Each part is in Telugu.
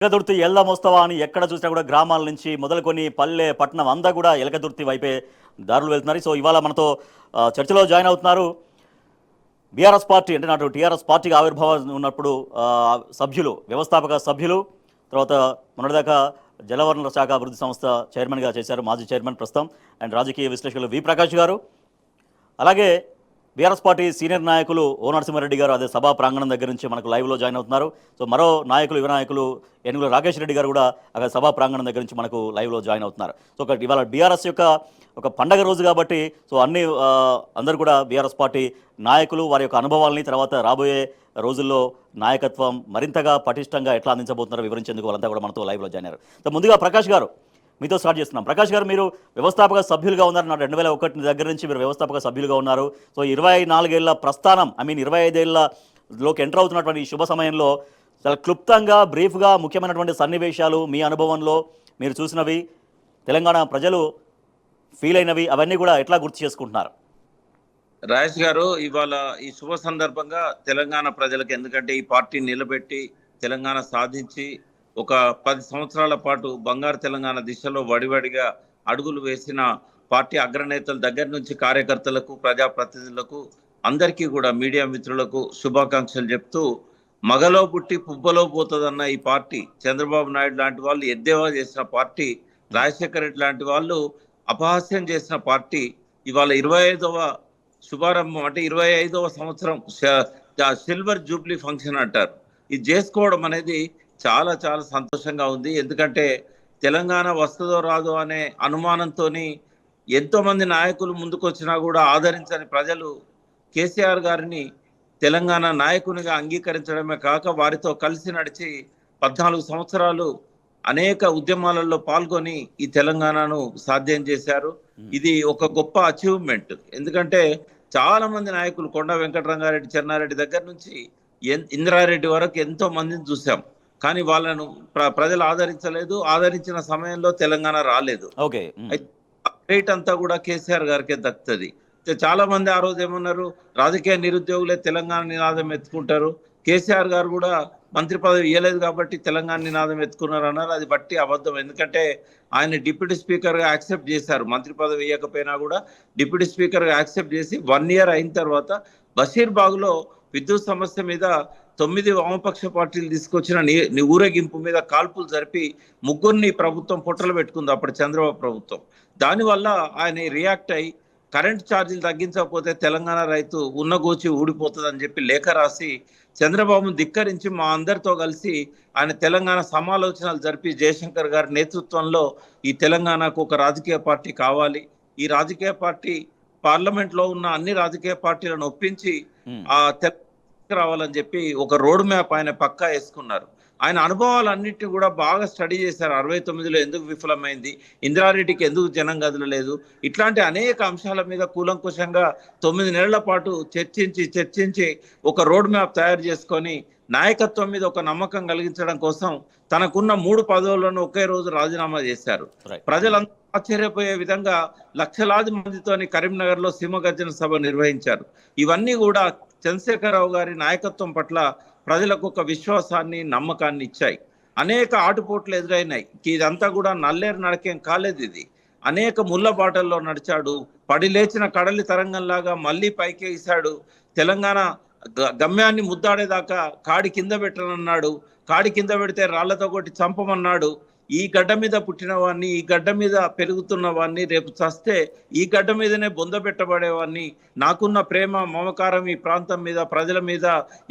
ఎలకదుర్తి ఎల్లమొస్తవా అని ఎక్కడ చూసినా కూడా గ్రామాల నుంచి మొదలుకొని పల్లె పట్టణం అంతా కూడా ఎలకదుర్తి వైపే దారులు వెళ్తున్నారు. సో ఇవాళ మనతో చర్చలో జాయిన్ అవుతున్నారు బీఆర్ఎస్ పార్టీ, అంటే నాటు టీఆర్ఎస్ పార్టీకి ఆవిర్భావం ఉన్నప్పుడు సభ్యులు, వ్యవస్థాపక సభ్యులు, తర్వాత మొన్నటిదాకా జలవనరుల శాఖ అభివృద్ధి సంస్థ చైర్మన్గా చేశారు మాజీ చైర్మన్ ప్రస్తుతం, అండ్ రాజకీయ విశ్లేషకులు వి ప్రకాష్ గారు, అలాగే బీఆర్ఎస్ పార్టీ సీనియర్ నాయకులు ఓ నరసింహారెడ్డి గారు అదే సభా ప్రాంగణం దగ్గర నుంచి మనకు లైవ్లో జాయిన్ అవుతున్నారు. సో మరో నాయకులు, యువ నాయకులు ఏనుగుల రాకేష్ రెడ్డి గారు కూడా అక్కడ సభా ప్రాంగణం దగ్గర నుంచి మనకు లైవ్లో జాయిన్ అవుతున్నారు. సో ఇవాళ బీఆర్ఎస్ యొక్క ఒక పండగ రోజు కాబట్టి సో అందరూ కూడా బీఆర్ఎస్ పార్టీ నాయకులు వారి యొక్క అనుభవాలని, తర్వాత రాబోయే రోజుల్లో నాయకత్వం మరింతగా పటిష్టంగా ఎట్లా అందించబోతున్నారో వివరించేందుకు వాళ్ళంతా కూడా మనతో లైవ్లో జాయిన్ అయ్యారు. సో ముందుగా ప్రకాష్ గారు మీతో స్టార్ట్ చేస్తున్నాం. ప్రకాష్ గారు, మీరు వ్యవస్థాపక సభ్యులుగా ఉన్నారు, 2001 దగ్గర నుంచి మీరు వ్యవస్థాపక సభ్యులుగా ఉన్నారు. సో 24 ఏళ్ల ప్రస్థానం, 25 ఏళ్లలోకి ఎంటర్ అవుతున్నటువంటి ఈ శుభ సమయంలో చాలా క్లుప్తంగా, బ్రీఫ్గా ముఖ్యమైనటువంటి సన్నివేశాలు మీ అనుభవంలో మీరు చూసినవి, తెలంగాణ ప్రజలు ఫీల్ అయినవి, అవన్నీ కూడా ఎట్లా గుర్తు చేసుకుంటున్నారు? రాజేష్ గారు, ఇవాళ ఈ శుభ సందర్భంగా తెలంగాణ ప్రజలకు, ఎందుకంటే ఈ పార్టీ నిలబెట్టి తెలంగాణ సాధించి ఒక 10 సంవత్సరాల పాటు బంగారు తెలంగాణ దిశలో వడివడిగా అడుగులు వేసిన పార్టీ అగ్రనేతల దగ్గర నుంచి కార్యకర్తలకు, ప్రజాప్రతినిధులకు, అందరికీ కూడా మీడియా మిత్రులకు శుభాకాంక్షలు చెప్తూ, మగలో పుట్టి పుబ్బలో పోతుందన్న ఈ పార్టీ, చంద్రబాబు నాయుడు లాంటి వాళ్ళు ఎద్దేవా చేసిన పార్టీ, రాజశేఖర రెడ్డి లాంటి వాళ్ళు అపహాస్యం చేసిన పార్టీ ఇవాళ 25వ శుభారంభం, అంటే 25వ సంవత్సరం సిల్వర్ జూబ్లీ ఫంక్షన్ అంటారు. ఇది చేసుకోవడం అనేది చాలా చాలా సంతోషంగా ఉంది. ఎందుకంటే తెలంగాణ వస్తుందో రాదో అనే అనుమానంతో ఎంతో మంది నాయకులు ముందుకు వచ్చినా కూడా ఆదరించని ప్రజలు కేసీఆర్ గారిని తెలంగాణ నాయకునిగా అంగీకరించడమే కాక వారితో కలిసి నడిచి 14 సంవత్సరాలు అనేక ఉద్యమాలలో పాల్గొని ఈ తెలంగాణను సాధ్యం చేశారు. ఇది ఒక గొప్ప అచీవ్మెంట్. ఎందుకంటే చాలా మంది నాయకులు, కొండ వెంకటరంగారెడ్డి, చెన్నారెడ్డి దగ్గర నుంచి ఇంద్రారెడ్డి వరకు ఎంతో మందిని చూసాం. కానీ వాళ్ళను ప్రజలు ఆదరించలేదు. ఆదరించిన సమయంలో తెలంగాణ రాలేదు. రేట్ అంతా కూడా కేసీఆర్ గారికే దక్కుతుంది. చాలా మంది ఆ రోజు ఏమన్నారు, రాజకీయ నిరుద్యోగులే తెలంగాణ నినాదం ఎత్తుకుంటారు, కేసీఆర్ గారు కూడా మంత్రి పదవి ఇవ్వలేదు కాబట్టి తెలంగాణ నినాదం ఎత్తుకున్నారు అన్నారు. అది బట్టి అబద్ధం. ఎందుకంటే ఆయన డిప్యూటీ స్పీకర్గా యాక్సెప్ట్ చేశారు. మంత్రి పదవి ఇవ్వకపోయినా కూడా డిప్యూటీ స్పీకర్గా యాక్సెప్ట్ చేసి 1 ఇయర్ అయిన తర్వాత బషీర్బాగ్లో విద్యుత్ సమస్య మీద 9 వామపక్ష పార్టీలు తీసుకొచ్చిన ఊరేగింపు మీద కాల్పులు జరిపి ముగ్గురిని ప్రభుత్వం పొట్టలు పెట్టుకుంది అప్పుడు చంద్రబాబు ప్రభుత్వం. దానివల్ల ఆయన రియాక్ట్ అయ్యి కరెంట్ ఛార్జీలు తగ్గించకపోతే తెలంగాణ రైతు ఉన్నగోచి ఊడిపోతుందని చెప్పి లేఖ రాసి చంద్రబాబును ధిక్కరించి మా అందరితో కలిసి ఆయన తెలంగాణ సమాలోచనలు జరిపి జయశంకర్ గారి నేతృత్వంలో ఈ తెలంగాణకు ఒక రాజకీయ పార్టీ కావాలి, ఈ రాజకీయ పార్టీ పార్లమెంట్లో ఉన్న అన్ని రాజకీయ పార్టీలను ఒప్పించి ఆ రావాలని చెప్పి ఒక రోడ్ మ్యాప్ ఆయన పక్కా వేసుకున్నారు. ఆయన అనుభవాలన్నింటినీ కూడా బాగా స్టడీ చేశారు. 69లో ఎందుకు విఫలమైంది, ఇందిరారెడ్డికి ఎందుకు జనం కదలలేదు, ఇట్లాంటి అనేక అంశాల మీద కూలంకుషంగా 9 నెలల పాటు చర్చించి ఒక రోడ్ మ్యాప్ తయారు చేసుకొని నాయకత్వం మీద ఒక నమ్మకం కలిగించడం కోసం తనకున్న 3 పదవులను ఒకే రోజు రాజీనామా చేశారు. ప్రజలందరూ ఆశ్చర్యపోయే విధంగా లక్షలాది మందితోని కరీంనగర్లో సింహగర్జన సభ నిర్వహించారు. ఇవన్నీ కూడా చంద్రశేఖరరావు గారి నాయకత్వం పట్ల ప్రజలకు ఒక విశ్వాసాన్ని, నమ్మకాన్ని ఇచ్చాయి. అనేక ఆటుపోట్లు ఎదురైనాయి. ఇదంతా కూడా నల్లేరు నడకేం కాలేదు. ఇది అనేక ముళ్ళ బాటల్లో నడిచాడు. పడి లేచిన కడలి తరంగంలాగా మళ్ళీ పైకేసాడు. తెలంగాణ గమ్యాన్ని ముద్దాడేదాకా కాడి కింద పెట్టనన్నాడు. కాడి కింద పెడితే రాళ్లతో కొట్టి చంపమన్నాడు. ఈ గడ్డ మీద పుట్టిన వాడిని, ఈ గడ్డ మీద పెరుగుతున్న వాడిని, రేపు చస్తే ఈ గడ్డ మీదనే బొంద పెట్టబడేవాడిని, నాకున్న ప్రేమ మమకారం ఈ ప్రాంతం మీద, ప్రజల మీద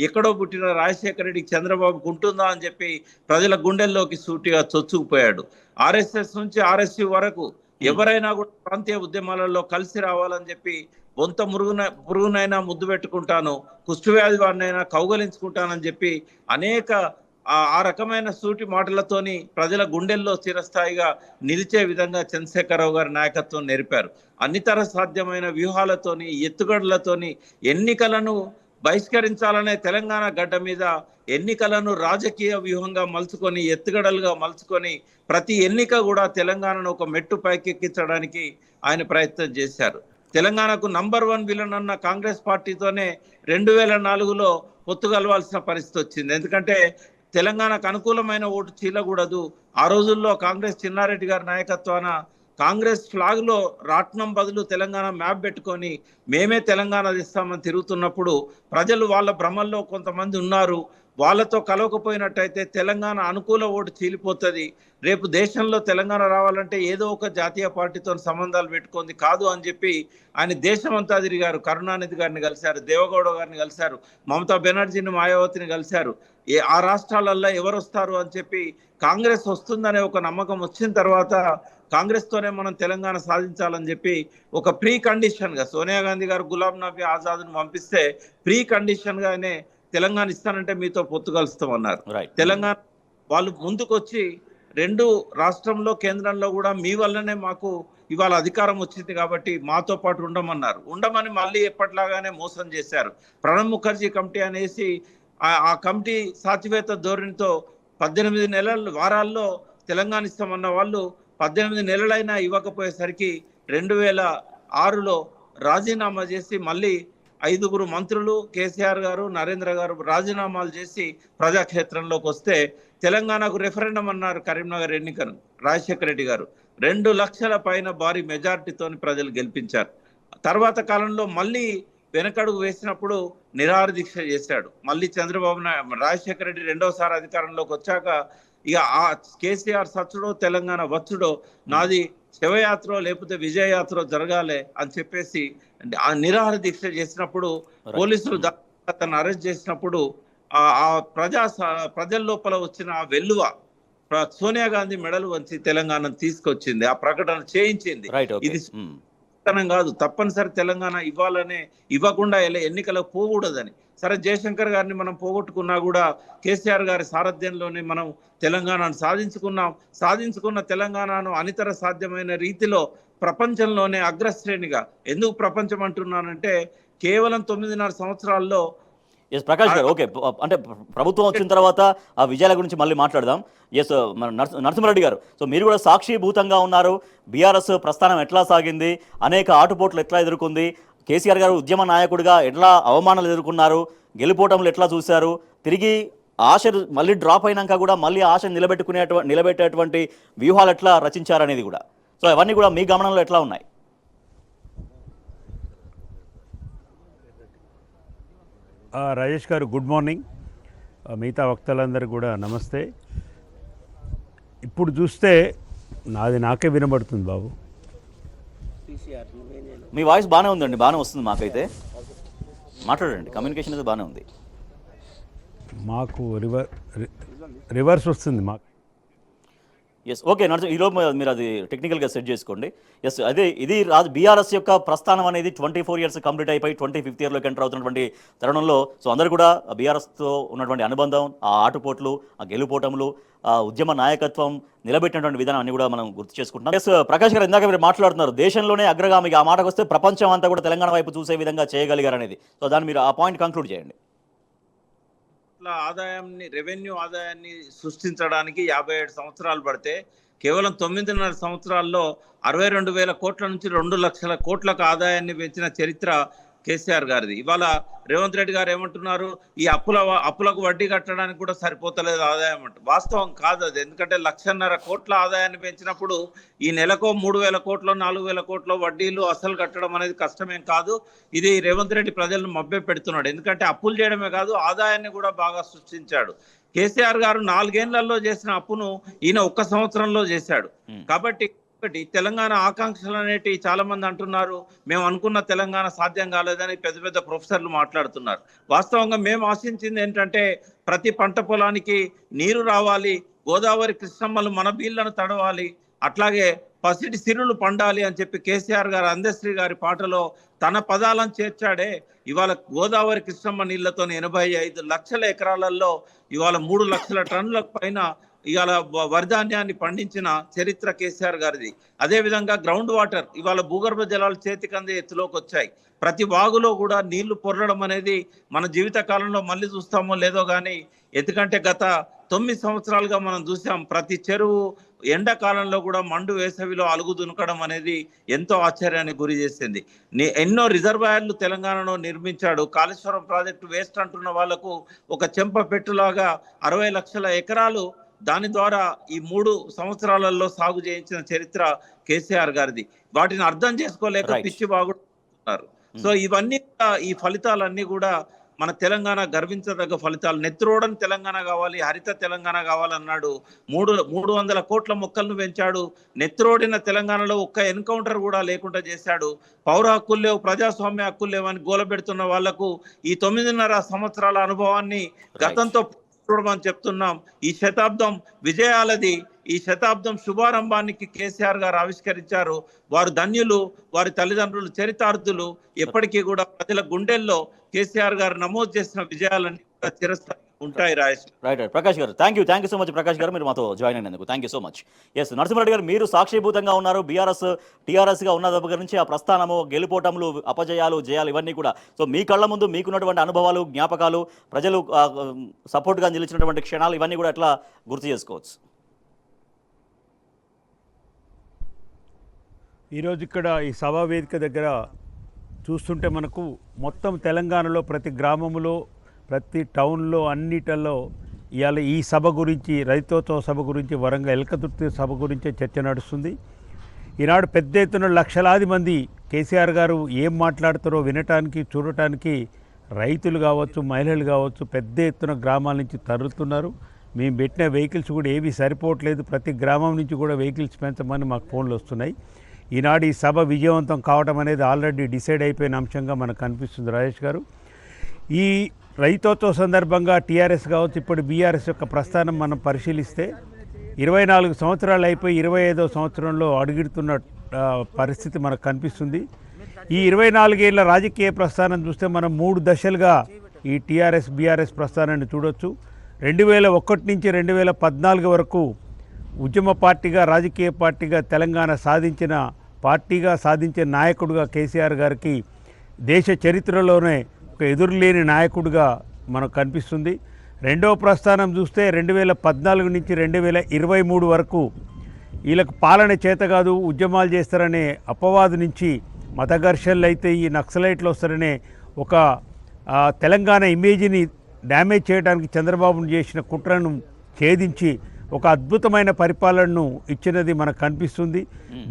ఎక్కడో పుట్టిన రాజశేఖర రెడ్డికి చంద్రబాబుకు ఉంటుందా అని చెప్పి ప్రజల గుండెల్లోకి సూటిగా చొచ్చుకుపోయాడు. ఆర్ఎస్ఎస్ నుంచి ఆర్ఎస్యు వరకు ఎవరైనా కూడా ప్రాంతీయ ఉద్యమాలలో కలిసి రావాలని చెప్పి బొంత పురుగునైనా ముద్దు పెట్టుకుంటాను, కుష్ఠవ్యాధి వారినైనా కౌగలించుకుంటానని చెప్పి అనేక ఆ రకమైన సూటి మాటలతోని ప్రజల గుండెల్లో చిరస్థాయిగా నిలిచే విధంగా చంద్రశేఖరరావు గారి నాయకత్వం నేర్పారు. అన్నితర సాధ్యమైన వ్యూహాలతోని, ఎత్తుగడలతోని ఎన్నికలను బహిష్కరించాలనే తెలంగాణ గడ్డ మీద ఎన్నికలను రాజకీయ వ్యూహంగా మలుచుకొని, ఎత్తుగడలుగా మలుచుకొని ప్రతి ఎన్నిక కూడా తెలంగాణను ఒక మెట్టు పైకెక్కించడానికి ఆయన ప్రయత్నం చేశారు. తెలంగాణకు నంబర్ 1 విలన్ అన్న కాంగ్రెస్ పార్టీతోనే 2004లో పొత్తు కలవాల్సిన పరిస్థితి వచ్చింది. ఎందుకంటే తెలంగాణకు అనుకూలమైన ఓటు చీలకూడదు. ఆ రోజుల్లో కాంగ్రెస్ చిన్నారెడ్డి గారి నాయకత్వాన కాంగ్రెస్ ఫ్లాగ్ లో రాట్నం బదులు తెలంగాణ మ్యాప్ పెట్టుకొని మేమే తెలంగాణ ఇస్తామని తిరుగుతున్నప్పుడు ప్రజలు వాళ్ళ భ్రమల్లో కొంతమంది ఉన్నారు. వాళ్ళతో కలవకపోయినట్టయితే తెలంగాణ అనుకూల ఓటు చీలిపోతుంది. రేపు దేశంలో తెలంగాణ రావాలంటే ఏదో ఒక జాతీయ పార్టీతో సంబంధాలు పెట్టుకుంది కాదు అని చెప్పి ఆయన దేశమంతా తిరిగారు. కరుణానిధి గారిని కలిశారు, దేవగౌడ గారిని కలిశారు, మమతా బెనర్జీని, మాయావతిని కలిశారు. ఆ రాష్ట్రాలలో ఎవరు వస్తారు అని చెప్పి కాంగ్రెస్ వస్తుందనే ఒక నమ్మకం వచ్చిన తర్వాత కాంగ్రెస్ తోనే మనం తెలంగాణ సాధించాలని చెప్పి ఒక ప్రీ కండిషన్ గా సోనియా గాంధీ గారు గులాం నబీ ఆజాద్ను పంపిస్తే ప్రీ కండిషన్ గానే తెలంగాణ ఇస్తానంటే మీతో పొత్తు కలుస్తామన్నారు. తెలంగాణ వాళ్ళు ముందుకొచ్చి రెండు రాష్ట్రంలో కేంద్రంలో కూడా మీ వల్లనే మాకు ఇవాళ అధికారం వచ్చింది కాబట్టి మాతో పాటు ఉండమన్నారు. ఉండమని మళ్ళీ ఎప్పటిలాగానే మోసం చేశారు. ప్రణబ్ ముఖర్జీ కమిటీ అనేసి ఆ కమిటీ సాచివేత ధోరణితో 18 వారాల్లో తెలంగాణ ఇస్తామన్న వాళ్ళు 18 నెలలైనా ఇవ్వకపోయేసరికి 2006లో రాజీనామా చేసి మళ్ళీ 5 మంత్రులు కేసీఆర్ గారు, నరేంద్ర గారు రాజీనామాలు చేసి ప్రజాక్షేత్రంలోకి వస్తే తెలంగాణకు రెఫరెండం అన్నారు. కరీంనగర్ ఎన్నికను రాజశేఖర రెడ్డి గారు 2 లక్షల పైన భారీ మెజారిటీతో ప్రజలు గెలిపించారు. తర్వాత కాలంలో మళ్ళీ వెనకడుగు వేసినప్పుడు నిరాహార దీక్ష చేశాడు. మళ్ళీ చంద్రబాబు నాయుడు, రాజశేఖర రెడ్డి రెండోసారి అధికారంలోకి వచ్చాక ఇక ఆ కేసీఆర్ సచ్చుడో తెలంగాణ వచ్చుడో, నాది శివయాత్ర లేకపోతే విజయయాత్ర జరగాలి అని చెప్పేసి ఆ నిరాహార దీక్ష చేసినప్పుడు పోలీసులు అతను అరెస్ట్ చేసినప్పుడు ఆ ప్రజల లోపల వచ్చిన ఆ వెల్లువ సోనియా గాంధీ మెడలు వంచి తెలంగాణను తీసుకొచ్చింది, ఆ ప్రకటన చేయించింది. ఇది కాదు, తప్పనిసరి తెలంగాణ ఇవ్వాలనే, ఇవ్వకుండా ఎన్నికలకు పోకూడదని. సరే జయశంకర్ గారిని మనం పోగొట్టుకున్నా కూడా కేసీఆర్ గారి సారథ్యంలోనే మనం తెలంగాణను సాధించుకున్న తెలంగాణను అనితర సాధ్యమైన రీతిలో ప్రపంచంలోనే అగ్రశ్రేణిగా, ఎందుకు ప్రపంచం అంటున్నానంటే కేవలం 9.5 సంవత్సరాల్లో. ఎస్ ప్రకాష్ గారు, ఓకే, అంటే ప్రభుత్వం వచ్చిన తర్వాత ఆ విజయాల గురించి మళ్ళీ మాట్లాడదాం. ఎస్ నరసింహారెడ్డి గారు, సో మీరు కూడా సాక్షిభూతంగా ఉన్నారు. బీఆర్ఎస్ ప్రస్థానం ఎట్లా సాగింది, అనేక ఆటుపోట్లు ఎట్లా ఎదుర్కొంది, కేసీఆర్ గారు ఉద్యమ నాయకుడిగా ఎట్లా అవమానాలు ఎదుర్కొన్నారు, గెలుపోవటంలో ఎట్లా చూశారు, తిరిగి ఆశ మళ్ళీ డ్రాప్ అయినాక కూడా మళ్ళీ ఆశ నిలబెట్టేటువంటి వ్యూహాలు ఎట్లా రచించారనేది కూడా, సో అవన్నీ కూడా మీ గమనంలో ఎట్లా ఉన్నాయి? రాజేష్ గారు గుడ్ మార్నింగ్, మిగతా వక్తలందరూ కూడా నమస్తే. ఇప్పుడు చూస్తే నాకే వినబడుతుంది బాబు. మీ వాయిస్ బాగానే ఉందండి, బాగానే వస్తుంది మాకైతే, మాట్లాడండి. కమ్యూనికేషన్ అయితే బాగానే ఉంది. మాకు రివర్స్ వస్తుంది మాకు. ఎస్ ఓకే ఈరోజు మీరు అది టెక్నికల్గా సెట్ చేసుకోండి. ఎస్ అదే ఇది బీఆర్ఎస్ యొక్క ప్రస్థానం అనేది 24 ఇయర్స్ కంప్లీట్ అయిపోయి 25th ఇయర్లోకి ఎంటర్ అవుతున్నటువంటి తరుణంలో సో అందరూ కూడా బీఆర్ఎస్తో ఉన్నటువంటి అనుబంధం, ఆ ఆటుపోట్లు, ఆ గెలుపోటములు, ఆ ఉద్యమ నాయకత్వం నిలబెట్టినటువంటి విధానం అన్ని కూడా మనం గుర్తు చేసుకుంటున్నాం. ఎస్ ప్రకాష్ గారు, ఇందాక మీరు మాట్లాడుతున్నారు దేశంలోనే అగ్రగామిగా, ఆ మాటకు వస్తే ప్రపంచం అంతా కూడా తెలంగాణ వైపు చూసే విధంగా చేయగలిగారు అనేది. సో దాన్ని మీరు ఆ పాయింట్ కంక్లూడ్ చేయండి. ఆదాయాన్ని, రెవెన్యూ ఆదాయాన్ని సృష్టించడానికి 57 సంవత్సరాలు పడితే కేవలం 9.5 సంవత్సరాల్లో 62,000 కోట్ల నుంచి 2 లక్షల కోట్లకు ఆదాయాన్ని పెంచిన చరిత్ర కేసీఆర్ గారిది. ఇవాళ రేవంత్ రెడ్డి గారు ఏమంటున్నారు, ఈ అప్పులకు వడ్డీ కట్టడానికి కూడా సరిపోతలేదు ఆదాయం అంటే. వాస్తవం కాదు అది. ఎందుకంటే 1,50,000 కోట్ల ఆదాయాన్ని పెంచినప్పుడు ఈ నెలకు 3,000 కోట్లు 4,000 కోట్ల వడ్డీలు అసలు కట్టడం అనేది కష్టమేం కాదు. ఇది రేవంత్ రెడ్డి ప్రజలను మభ్య పెడుతున్నాడు. ఎందుకంటే అప్పులు చేయడమే కాదు, ఆదాయాన్ని కూడా బాగా సృష్టించాడు. కేసీఆర్ గారు 4 ఏళ్లలో చేసిన అప్పును ఈయన 1 సంవత్సరంలో చేశాడు. కాబట్టి ఒకటి తెలంగాణ ఆకాంక్షలు అనేటి చాలా మంది అంటున్నారు, మేము అనుకున్న తెలంగాణ సాధ్యం కాలేదని పెద్ద పెద్ద ప్రొఫెసర్లు మాట్లాడుతున్నారు. వాస్తవంగా మేము ఆశించింది ఏంటంటే ప్రతి పంట పొలానికి నీరు రావాలి, గోదావరి కృష్ణమ్మలు మన బీళ్లను తడవాలి, అట్లాగే పసిడి సిరులు పండాలి అని చెప్పి కేసీఆర్ గారు అందశ్రీ గారి పాటలో తన పదాలను చేర్చాడే. ఇవాళ గోదావరి కృష్ణమ్మ నీళ్లతో 85 లక్షల ఎకరాలలో ఇవాళ 3 లక్షల టన్నుల పైన ఇవాళ వరిధాన్యాన్ని పండించిన చరిత్ర కేసీఆర్ గారిది. అదేవిధంగా గ్రౌండ్ వాటర్ ఇవాళ భూగర్భ జలాలు చేతికందే ఎత్తులోకి వచ్చాయి. ప్రతి వాగులో కూడా నీళ్లు పొర్లడం అనేది మన జీవిత కాలంలో మళ్ళీ చూస్తామో లేదో కానీ, ఎందుకంటే గత 9 సంవత్సరాలుగా మనం చూసాం. ప్రతి చెరువు ఎండాకాలంలో కూడా మండు వేసవిలో అలుగు దునకడం అనేది ఎంతో ఆశ్చర్యానికి గురి చేసింది. ఎన్నో రిజర్వాయర్లు తెలంగాణలో నిర్మించాడు. కాళేశ్వరం ప్రాజెక్టు వేస్ట్ అంటున్న వాళ్లకు ఒక చెంప పెట్టులాగా 60 లక్షల ఎకరాలు దాని ద్వారా ఈ 3 సంవత్సరాలలో సాగు చేయించిన చరిత్ర కేసీఆర్ గారిది. వాటిని అర్థం చేసుకోలేక పిచ్చి బాగుతున్నారు. సో ఇవన్నీ ఈ ఫలితాలన్నీ కూడా మన తెలంగాణ గర్వించదగ్గ ఫలితాలు. నెత్రోడని తెలంగాణ కావాలి, హరిత తెలంగాణ కావాలన్నాడు. 300 కోట్ల మొక్కలను పెంచాడు. నెత్రోడిన తెలంగాణలో ఒక్క ఎన్కౌంటర్ కూడా లేకుండా చేశాడు. పౌర హక్కులు లేవు, ప్రజాస్వామ్య హక్కులు లేవని గోలబెడుతున్న వాళ్లకు ఈ 9.5 సంవత్సరాల అనుభవాన్ని గతంతో చూడమని చెప్తున్నాం. ఈ శతాబ్దం విజయాలది. ఈ శతాబ్దం శుభారంభానికి కేసీఆర్ గారు ఆవిష్కరించారు. వారు ధన్యులు, వారి తల్లిదండ్రులు చరితార్థులు. ఎప్పటికీ కూడా ప్రజల గుండెల్లో కేసీఆర్ గారు నమోదు చేసిన విజయాలన్నీ కూడా చిరస్థాయి ఉంటాయి. రైట్ ప్రకాష్ గారు, thank you so much. Prakash గారు, మీరు మాతో జాయిన్ అయినందుకు thank you so much. S Narasimha Reddy గారు, మీరు సాక్షిభూతంగా ఉన్నారు. టీఆర్ఎస్గా ఉన్న దగ్గర నుంచి ఆ ప్రస్థానము, గెలుపోటములు, అపజయాలు, జయాలు ఇవన్నీ కూడా. సో మీ కళ్ళ ముందు మీకున్నటువంటి అనుభవాలు, జ్ఞాపకాలు, ప్రజలు సపోర్ట్గా నిలిచినటువంటి క్షణాలు ఇవన్నీ కూడా ఎట్లా గుర్తు చేసుకోవచ్చు? ఈరోజు ఇక్కడ ఈ సభా వేదిక దగ్గర చూస్తుంటే మనకు మొత్తం తెలంగాణలో ప్రతి గ్రామంలో, ప్రతి టౌన్లో, అన్నిటిలో ఇవాళ ఈ సభ గురించి, రైతోత్సవ సభ గురించి, వరంగల్ ఎల్కతుర్తి సభ గురించే చర్చ నడుస్తుంది. ఈనాడు పెద్ద ఎత్తున లక్షలాది మంది కేసీఆర్ గారు ఏం మాట్లాడుతారో వినటానికి, చూడటానికి రైతులు కావచ్చు, మహిళలు కావచ్చు పెద్ద ఎత్తున గ్రామాల నుంచి తరులుతున్నారు. మేము పెట్టిన వెహికల్స్ కూడా ఏవి సరిపోవట్లేదు. ప్రతి గ్రామం నుంచి కూడా వెహికల్స్ పెంచమని మాకు ఫోన్లు వస్తున్నాయి. ఈనాడు ఈ సభ విజయవంతం కావడం అనేది ఆల్రెడీ డిసైడ్ అయిపోయిన అంశంగా మనకు కనిపిస్తుంది. రాజేష్ గారు, ఈ రైతోత్సవ సందర్భంగా టీఆర్ఎస్ కావచ్చు, ఇప్పుడు బీఆర్ఎస్ యొక్క ప్రస్థానం మనం పరిశీలిస్తే 24 సంవత్సరాలు అయిపోయి 25వ సంవత్సరంలో అడుగుతున్న పరిస్థితి మనకు కనిపిస్తుంది. ఈ 24 ఏళ్ల రాజకీయ ప్రస్థానం చూస్తే మనం 3 దశలుగా ఈ టీఆర్ఎస్ బీఆర్ఎస్ ప్రస్థానాన్ని చూడొచ్చు. 2001 నుంచి 2014 వరకు ఉద్యమ పార్టీగా, రాజకీయ పార్టీగా తెలంగాణ సాధించిన పార్టీగా, సాధించిన నాయకుడిగా కేసీఆర్ గారికి దేశ చరిత్రలోనే ఒక ఎదురులేని నాయకుడిగా మనకు కనిపిస్తుంది. రెండవ ప్రస్థానం చూస్తే 2014 నుంచి 2023 వరకు వీళ్ళకు పాలన చేత కాదు, ఉద్యమాలు చేస్తారనే అపవాదు నుంచి మత ఘర్షణలు అయితే ఈ నక్సలైట్లు వస్తారనే ఒక తెలంగాణ ఇమేజ్ని డ్యామేజ్ చేయడానికి చంద్రబాబును చేసిన కుట్రను ఛేదించి ఒక అద్భుతమైన పరిపాలనను ఇచ్చినది మనకు కనిపిస్తుంది.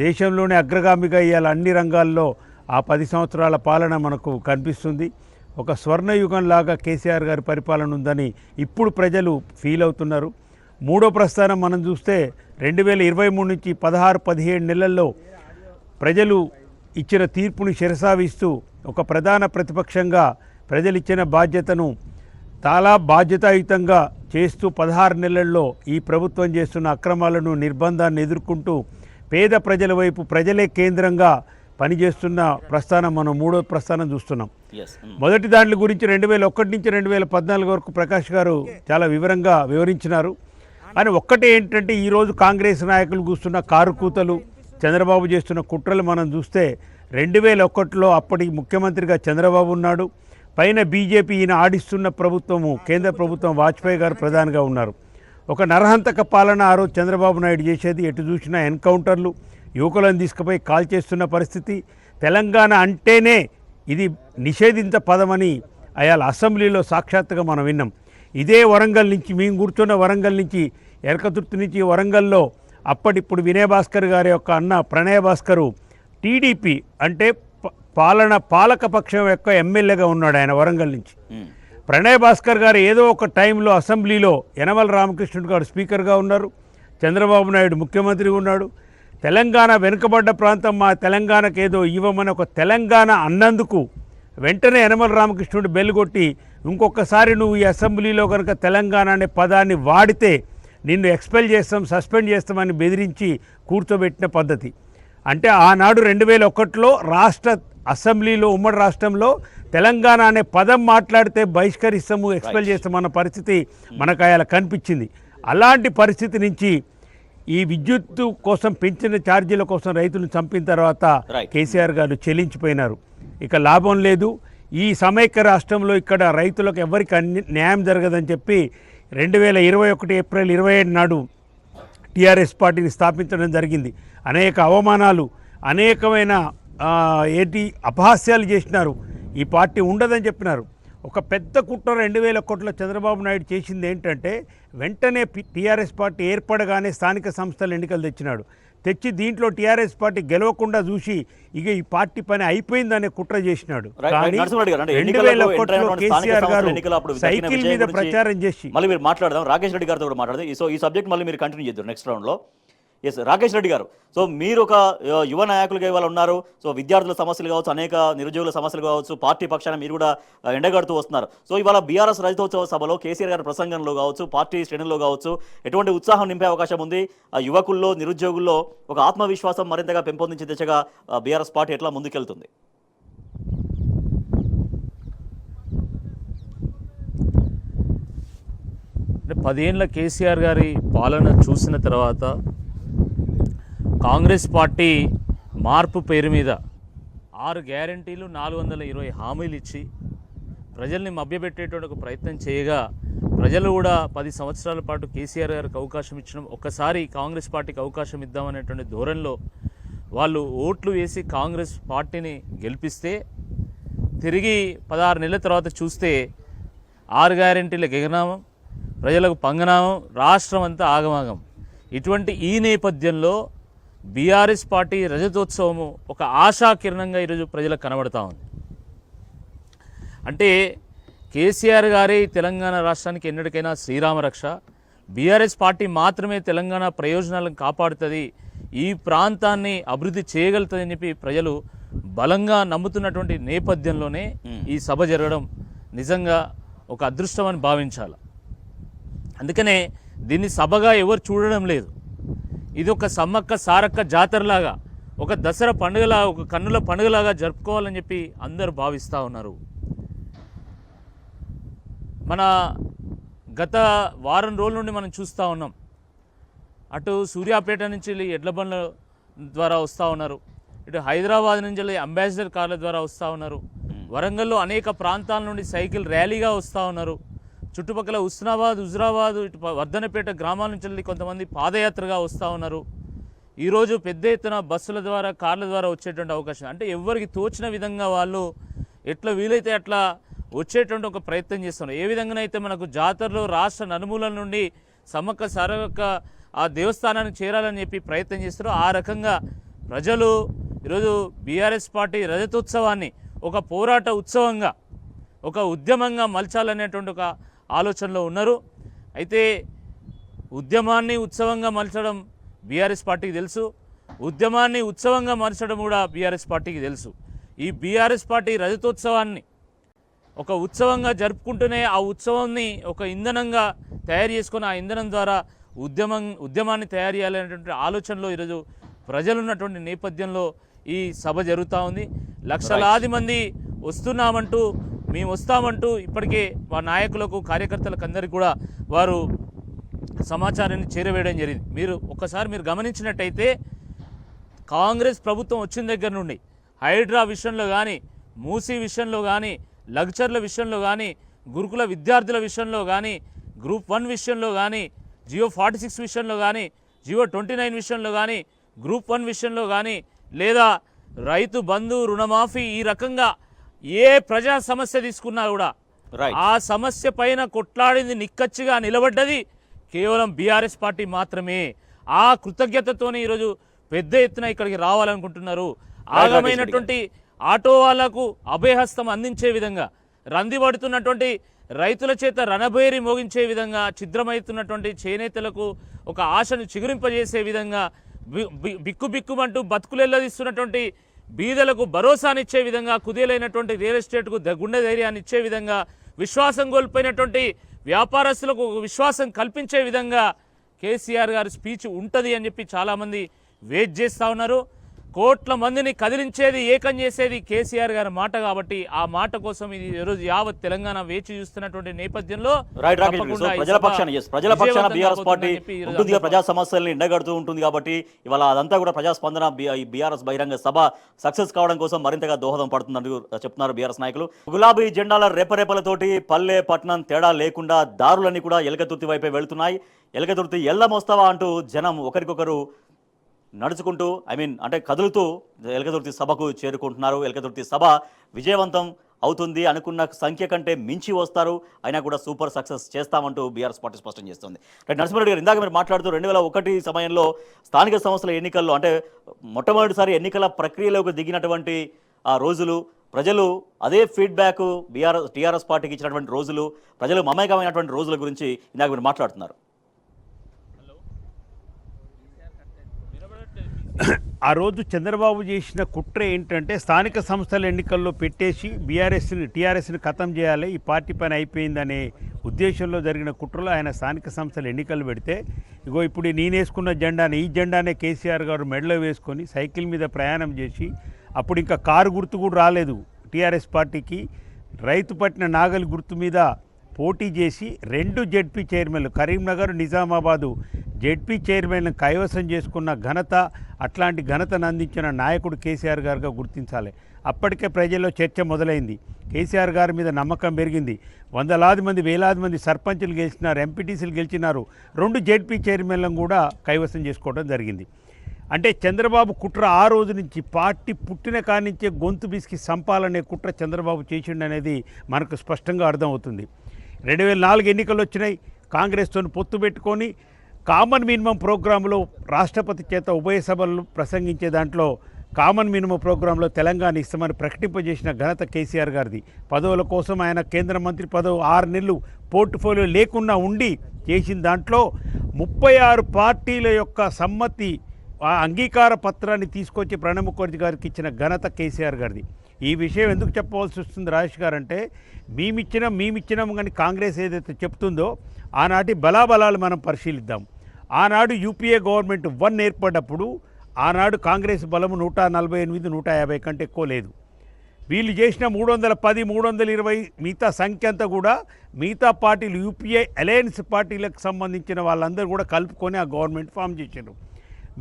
దేశంలోనే అగ్రగామిగా ఇవాళ అన్ని రంగాల్లో ఆ 10 సంవత్సరాల పాలన మనకు కనిపిస్తుంది. ఒక స్వర్ణయుగంలాగా కేసీఆర్ గారి పరిపాలన ఉందని ఇప్పుడు ప్రజలు ఫీల్ అవుతున్నారు. మూడో ప్రస్థానం మనం చూస్తే 2023 నుంచి 16-17 నెలల్లో ప్రజలు ఇచ్చిన తీర్పుని శిరసావిస్తూ ఒక ప్రధాన ప్రతిపక్షంగా ప్రజలు ఇచ్చిన బాధ్యతను చాలా బాధ్యతాయుతంగా చేస్తూ 16 నెలల్లో ఈ ప్రభుత్వం చేస్తున్న అక్రమాలను, నిర్బంధాన్ని ఎదుర్కొంటూ పేద ప్రజల వైపు ప్రజలే కేంద్రంగా పనిచేస్తున్న ప్రస్థానం మనం మూడో ప్రస్థానం చూస్తున్నాం. మొదటి దాని గురించి 2001 నుంచి 2014 వరకు ప్రకాష్ గారు చాలా వివరంగా వివరించినారు. అని ఒక్కటే ఏంటంటే ఈరోజు కాంగ్రెస్ నాయకులు కూస్తున్న కారు కూతలు, చంద్రబాబు చేస్తున్న కుట్రలు మనం చూస్తే 2001లో అప్పటి ముఖ్యమంత్రిగా చంద్రబాబు ఉన్నాడు. పైన బీజేపీ ఈయన ఆడిస్తున్న ప్రభుత్వము, కేంద్ర ప్రభుత్వం వాజ్పేయి గారు ప్రధానిగా ఉన్నారు. ఒక నరహంతక పాలన ఆ రోజు చంద్రబాబు నాయుడు చేసేది. ఎటు చూసినా ఎన్కౌంటర్లు, యువకులను తీసుకుపోయి కాల్ చేస్తున్న పరిస్థితి. తెలంగాణ అంటేనే ఇది నిషేధించ పదమని అయాల అసెంబ్లీలో సాక్షాత్తుగా మనం విన్నాం. ఇదే వరంగల్ నుంచి, మేము కూర్చున్న వరంగల్ నుంచి, ఎలకతుర్తి నుంచి వరంగల్లో అప్పటిప్పుడు వినయ్ భాస్కర్ గారి యొక్క అన్న ప్రణయ్ భాస్కరు టీడీపీ అంటే పాలకపక్షం యొక్క ఎమ్మెల్యేగా ఉన్నాడు ఆయన వరంగల్ నుంచి. ప్రణయ్ భాస్కర్ గారు ఏదో ఒక టైంలో అసెంబ్లీలో యనమల రామకృష్ణుడు గారు స్పీకర్గా ఉన్నారు, చంద్రబాబు నాయుడు ముఖ్యమంత్రి ఉన్నాడు. తెలంగాణ వెనుకబడ్డ ప్రాంతం, మా తెలంగాణకు ఏదో ఇవ్వమని ఒక తెలంగాణ అన్నందుకు వెంటనే యనమల రామకృష్ణుడు బెల్ కొట్టి, ఇంకొకసారి నువ్వు ఈ అసెంబ్లీలో కనుక తెలంగాణ అనే పదాన్ని వాడితే నిన్ను ఎక్స్పెల్ చేస్తాం, సస్పెండ్ చేస్తామని బెదిరించి కూర్చోబెట్టిన పద్ధతి. అంటే ఆనాడు 2001లో రాష్ట్ర అసెంబ్లీలో, ఉమ్మడి రాష్ట్రంలో తెలంగాణ అనే పదం మాట్లాడితే బహిష్కరిస్తాము, ఎక్స్పెల్ చేస్తామన్న పరిస్థితి మనకు అలా కనిపించింది. అలాంటి పరిస్థితి నుంచి ఈ విద్యుత్తు కోసం పెంచిన ఛార్జీల కోసం రైతులను చంపిన తర్వాత కేసీఆర్ గారు చెల్లించిపోయినారు. ఇక లాభం లేదు, ఈ సమైక్య రాష్ట్రంలో ఇక్కడ రైతులకు ఎవరికి న్యాయం జరగదని చెప్పి 2021 ఏప్రిల్ 27 నాడు టీఆర్ఎస్ పార్టీని స్థాపించడం జరిగింది. అనేక అవమానాలు, అనేకమైన అపహాస్యాలు చేసినారు. ఈ పార్టీ ఉండదని చెప్పినారు. ఒక పెద్ద కుట్ర 2000 కోట్ల చంద్రబాబు నాయుడు చేసింది ఏంటంటే, వెంటనే టీఆర్ఎస్ పార్టీ ఏర్పడగానే స్థానిక సంస్థల ఎన్నికలు తెచ్చి దీంట్లో టీఆర్ఎస్ పార్టీ గెలవకుండా చూసి ఇక ఈ పార్టీ పని అయిపోయిందనే కుట్ర చేసినాడు. కానీ 2000 కోట్లలో కేసీఆర్ గారు సైకిల్ మీద ప్రచారం చేసి మళ్ళీ మీరు మాట్లాడదాం. రాకేష్ రెడ్డి గారితో కూడా మాట్లాడదాం. సో ఈ సబ్జెక్ట్ మళ్ళీ మీరు కంటిన్యూ చేద్దాం నెక్స్ట్ రౌండ్లో. ఎస్, రాకేష్ రెడ్డి గారు, సో మీరు ఒక యువ నాయకులుగా ఇవాళ ఉన్నారు. సో విద్యార్థుల సమస్యలు కావచ్చు, అనేక నిరుద్యోగుల సమస్యలు కావచ్చు, పార్టీ పక్షాన మీరు కూడా ఎండగడుతూ వస్తున్నారు. సో ఇవాళ బీఆర్ఎస్ రజతోత్సవ సభలో కేసీఆర్ గారి ప్రసంగంలో కావచ్చు, పార్టీ శ్రేణుల్లో కావచ్చు, ఎటువంటి ఉత్సాహం నింపే అవకాశం ఉంది? యువకుల్లో, నిరుద్యోగుల్లో ఒక ఆత్మవిశ్వాసం మరింతగా పెంపొందించే దిశగా బీఆర్ఎస్ పార్టీ ఎట్లా ముందుకెళ్తుంది? అంటే 10 ఏళ్ల కేసీఆర్ గారి పాలన చూసిన తర్వాత కాంగ్రెస్ పార్టీ మార్పు పేరు మీద 6 గ్యారంటీలు, 420 హామీలు ఇచ్చి ప్రజల్ని మభ్యపెట్టేటువంటి ఒక ప్రయత్నం చేయగా, ప్రజలు కూడా 10 సంవత్సరాల పాటు కేసీఆర్ గారికి అవకాశం ఇచ్చడం, ఒక్కసారి కాంగ్రెస్ పార్టీకి అవకాశం ఇద్దామనేటువంటి ధోరణిలో వాళ్ళు ఓట్లు వేసి కాంగ్రెస్ పార్టీని గెలిపిస్తే, తిరిగి 16 నెలల తర్వాత చూస్తే 6 గ్యారంటీల గగనామం, ప్రజలకు పంగనామం, రాష్ట్రం అంతా ఆగమాగం. ఇటువంటి ఈ నేపథ్యంలో బీఆర్ఎస్ పార్టీ రజతోత్సవము ఒక ఆశాకిరణంగా ఈరోజు ప్రజలకు కనబడతా ఉంది. అంటే కేసీఆర్ గారి తెలంగాణ రాష్ట్రానికి ఎన్నటికైనా శ్రీరామ రక్ష, బీఆర్ఎస్ పార్టీ మాత్రమే తెలంగాణ ప్రయోజనాలను కాపాడుతుంది, ఈ ప్రాంతాన్ని అభివృద్ధి చేయగలుగుతుందని చెప్పి ప్రజలు బలంగా నమ్ముతున్నటువంటి నేపథ్యంలోనే ఈ సభ జరగడం నిజంగా ఒక అదృష్టం అని భావించాలి. అందుకనే దీన్ని సభగా ఎవరు చూడడం లేదు. ఇది ఒక సమ్మక్క సారక్క జాతరలాగా, ఒక దసరా పండుగలా, ఒక కన్నుల పండుగలాగా జరుపుకోవాలని చెప్పి అందరూ భావిస్తూ ఉన్నారు. మన గత వారం రోజుల నుండి మనం చూస్తూ ఉన్నాం. అటు సూర్యాపేట నుంచి ఎడ్ల బండ్ల ద్వారా వస్తూ ఉన్నారు, ఇటు హైదరాబాద్ నుంచి అంబాసిడర్ కార్ల ద్వారా వస్తూ ఉన్నారు, వరంగల్లో అనేక ప్రాంతాల నుండి సైకిల్ ర్యాలీగా వస్తూ ఉన్నారు, చుట్టుపక్కల హుస్నాబాద్, హుజురాబాద్, ఇటు వర్ధనపేట గ్రామాల నుంచి వెళ్ళి కొంతమంది పాదయాత్రగా వస్తూ ఉన్నారు. ఈరోజు పెద్ద ఎత్తున బస్సుల ద్వారా, కార్ల ద్వారా వచ్చేటువంటి అవకాశం, అంటే ఎవరికి తోచిన విధంగా వాళ్ళు ఎట్లా వీలైతే అట్లా వచ్చేటువంటి ఒక ప్రయత్నం చేస్తున్నారు. ఏ విధంగానైతే మనకు జాతరలో రాష్ట్ర నలుమూలల నుండి సమ్మక్క సారక్క ఆ దేవస్థానానికి చేరాలని చెప్పి ప్రయత్నం చేస్తారో, ఆ రకంగా ప్రజలు ఈరోజు బీఆర్ఎస్ పార్టీ రజతోత్సవాన్ని ఒక పోరాట ఉత్సవంగా, ఒక ఉద్యమంగా మలచాలనేటువంటి ఒక ఆలోచనలో ఉన్నారు. అయితే ఉద్యమాన్ని ఉత్సవంగా మలచడం బీఆర్ఎస్ పార్టీకి తెలుసు, ఉద్యమాన్ని ఉత్సవంగా మలచడం కూడా బీఆర్ఎస్ పార్టీకి తెలుసు. ఈ బీఆర్ఎస్ పార్టీ రజతోత్సవాన్ని ఒక ఉత్సవంగా జరుపుకుంటూనే ఆ ఉత్సవాన్ని ఒక ఇంధనంగా తయారు చేసుకొని, ఆ ఇంధనం ద్వారా ఉద్యమాన్ని తయారు చేయాలనేటువంటి ఆలోచనలో ఈరోజు ప్రజలు ఉన్నటువంటి నేపథ్యంలో ఈ సభ జరుగుతూ ఉంది. లక్షలాది మంది వస్తున్నామంటూ, మేము వస్తామంటూ ఇప్పటికే మా నాయకులకు, కార్యకర్తలకు అందరికీ కూడా వారు సమాచారాన్ని చేరవేయడం జరిగింది. మీరు గమనించినట్టయితే కాంగ్రెస్ ప్రభుత్వం వచ్చిన దగ్గర నుండి హైడ్రా విషయంలో కానీ, మూసీ విషయంలో కానీ, లగ్చర్ల విషయంలో కానీ, గురుకుల విద్యార్థుల విషయంలో కానీ, గ్రూప్ 1 విషయంలో కానీ, జియో 46 విషయంలో కానీ, జియో 29 విషయంలో కానీ, గ్రూప్ 1 విషయంలో కానీ, లేదా రైతు బంధు, రుణమాఫీ, ఈ రకంగా ఏ ప్రజా సమస్య తీసుకున్నా కూడా ఆ సమస్య పైన కొట్లాడింది, నిక్కచ్చిగా నిలబడ్డది కేవలం బీఆర్ఎస్ పార్టీ మాత్రమే. ఆ కృతజ్ఞతతోనే ఈరోజు పెద్ద ఎత్తున ఇక్కడికి రావాలనుకుంటున్నారు. ఆగమైనటువంటి ఆటో వాళ్లకు అభయహస్తం అందించే విధంగా, రందిపడుతున్నటువంటి రైతుల చేత రణభేరి మోగించే విధంగా, ఛిద్రమవుతున్నటువంటి చేనేతలకు ఒక ఆశను చిగురింపజేసే విధంగా, బిక్కుబిక్కుమంటూ బతుకులెల్లదీస్తున్నటువంటి బీదలకు భరోసానిచ్చే విధంగా, కుదేలైనటువంటి రియల్ ఎస్టేట్కు గుండె ధైర్యాన్ని ఇచ్చే విధంగా, విశ్వాసం కోల్పోయినటువంటి వ్యాపారస్తులకు విశ్వాసం కల్పించే విధంగా కేసీఆర్ గారి స్పీచ్ ఉంటుంది అని చెప్పి చాలామంది వెయిట్ చేస్తూ ఉన్నారు. కోట్ల మందిని కదిలించేది, ఏకం చేసేది కేసీఆర్ గారి మాట కాబట్టి ఆ మాట కోసం ఇది ఈరోజు యావత్ తెలంగాణ వేచి చూస్తున్నటువంటి నేపథ్యంలో రైట్ రాకేష్ సో తప్పకుండా ఈ ప్రజల సభ పక్షాన ప్రజల పక్షాన విజయవంతం బీఆర్ఎస్ పార్టీ కాబోతుందని చెప్పి ఈరోజు ఉంటుంది అందరూ ప్రజా సమస్యల్ని ఎండగడుతూ ఉంటుంది కాబట్టి ఇవాళ అదంతా కూడా ప్రజాస్పందన బీఆర్ఎస్ బహిరంగ సభ సక్సెస్ కావడం కోసం మరింతగా దోహదం పడుతుందని చెప్తున్నారు బీఆర్ఎస్ నాయకులు. గులాబీ జెండాల రేపరేపలతోటి పల్లె పట్టణం తేడా లేకుండా దారులన్నీ కూడా ఎలకతుర్తి వైపే వెళుతున్నాయి. ఎలకతుర్తి ఎల్లమొస్తావా అంటూ జనం ఒకరికొకరు నడుచుకుంటూ అంటే కదులుతూ ఎలకతుర్తి సభకు చేరుకుంటున్నారు. ఎలకతుర్తి సభ విజయవంతం అవుతుంది అనుకున్న సంఖ్య కంటే మించి వస్తారు, అయినా కూడా సూపర్ సక్సెస్ చేస్తామంటూ బీఆర్ఎస్ పార్టీ స్పష్టం చేస్తుంది. నరసింహారెడ్డి గారు ఇందాక మీరు మాట్లాడుతూ 2001 సమయంలో స్థానిక సంస్థల ఎన్నికల్లో అంటే మొట్టమొదటిసారి ఎన్నికల ప్రక్రియలోకి దిగినటువంటి ఆ రోజులు, ప్రజలు అదే ఫీడ్బ్యాక్ టీఆర్ఎస్ పార్టీకి ఇచ్చినటువంటి రోజులు, ప్రజలు మమేకమైనటువంటి రోజుల గురించి ఇందాక మీరు మాట్లాడుతున్నారు. ఆ రోజు చంద్రబాబు చేసిన కుట్ర ఏంటంటే స్థానిక సంస్థల ఎన్నికల్లో పెట్టేసి టీఆర్ఎస్ని ఖతం చేయాలి, ఈ పార్టీ పని అయిపోయిందనే ఉద్దేశంలో జరిగిన కుట్రలో ఆయన స్థానిక సంస్థల ఎన్నికలు పెడితే ఇగో ఇప్పుడు నేనేసుకున్న జెండాని ఈ జెండానే కేసీఆర్ గారు మెడలో వేసుకొని సైకిల్ మీద ప్రయాణం చేసి అప్పుడు ఇంకా కారు గుర్తు కూడా రాలేదు టీఆర్ఎస్ పార్టీకి, రైతు పట్టిన నాగలి గుర్తు మీద పోటీ చేసి 2 జెడ్పీ చైర్మన్లు కరీంనగర్ నిజామాబాదు జెడ్పీ చైర్మన్లను కైవసం చేసుకున్న ఘనత, అట్లాంటి ఘనతను అందించిన నాయకుడు కేసీఆర్ గారుగా గుర్తించాలి. అప్పటికే ప్రజల్లో చర్చ మొదలైంది, కేసీఆర్ గారి మీద నమ్మకం పెరిగింది. వందలాది మంది వేలాది మంది సర్పంచులు గెలిచినారు, ఎంపీటీసీలు గెలిచినారు, 2 జెడ్పీ చైర్మన్లను కూడా కైవసం చేసుకోవడం జరిగింది. అంటే చంద్రబాబు కుట్ర ఆ రోజు నుంచి పార్టీ పుట్టిన కానించే గొంతు బిసికి సంపాలనే కుట్ర చంద్రబాబు చేసిండనేది మనకు స్పష్టంగా అర్థమవుతుంది. 2004 ఎన్నికలు వచ్చినాయి, కాంగ్రెస్తో పొత్తు పెట్టుకొని కామన్ మినిమం ప్రోగ్రాంలో రాష్ట్రపతి చేత ఉభయ సభలు ప్రసంగించే దాంట్లో కామన్ మినిమం ప్రోగ్రాంలో తెలంగాణ ఇస్తామని ప్రకటింపజేసిన ఘనత కేసీఆర్ గారిది. పదవుల కోసం ఆయన కేంద్ర మంత్రి పదవి 6 నెలలు పోర్ట్ఫోలియో లేకుండా ఉండి చేసిన దాంట్లో 36 పార్టీల యొక్క సమ్మతి ఆ అంగీకార పత్రాన్ని తీసుకొచ్చి ప్రణబ్ ముఖర్జీ గారికి ఇచ్చిన ఘనత కేసీఆర్ గారిది. ఈ విషయం ఎందుకు చెప్పవలసి వస్తుంది రాజేష్ గారు అంటే మేమిచ్చినాం కానీ కాంగ్రెస్ ఏదైతే చెప్తుందో ఆనాటి బలాబలాలు మనం పరిశీలిద్దాం. ఆనాడు యూపీఏ గవర్నమెంట్ 1 ఏర్పడ్డప్పుడు ఆనాడు కాంగ్రెస్ బలము 148, 150 కంటే ఎక్కువ లేదు. వీళ్ళు చేసిన 310, 320 మిగతా సంఖ్య అంతా కూడా మిగతా పార్టీలు యూపీఏ అలయన్స్ పార్టీలకు సంబంధించిన వాళ్ళందరూ కూడా కలుపుకొని ఆ గవర్నమెంట్ ఫామ్ చేశారు.